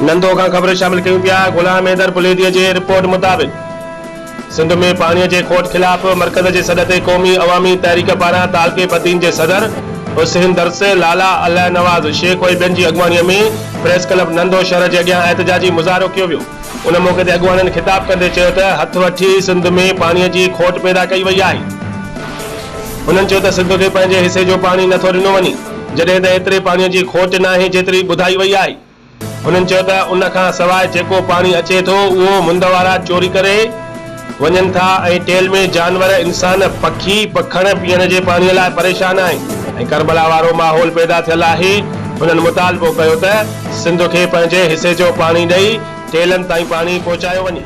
नंदो का ख़बर शामिल कयूं पिया। गुलाम हैदर पुलेदीअ जे रिपोर्ट मुताबिक़ सिंध में पानी के खोट खिलाफ मरकज़ के सॾ ते क़ौमी अवामी तहरीक पारां तालके पतीन के सदर हुसैन दरस, लाला अल्लाह नवाज़ शेख वही जी अगवानी में प्रेस क्लब नंदो शहर के अॻियां एहतजाजी मुज़ाहरो कियो वियो। उन मौके ते अगवाननि खिताब कंदे चयो त हथ वठी सिंध में पानी की खोट पैदा कई वई आहे। उन्हनि चयो त सिंध के पंहिंजे हिस्से जो पानी नथो ॾिनो वञे, जॾहिं त एतिरे पानी की खोट नाहे जेतिरी ॿुधाई वई आहे। उन्हनि चयो त उन खां सवाइ जेको पानी अचे थो उहो मुंद वारा चोरी करे वञनि था ऐं टेल में जानवर, इंसान, पखी, पखण पीअण जे पानी लाइ परेशान आहिनि ऐं करबला वारो माहौल पैदा थियल आहे। उन्हनि मुतालबो कयो त सिंध खे पंहिंजे हिस्से जो पानी ॾेई टेलनि ताईं पानी पहुचायो वञे।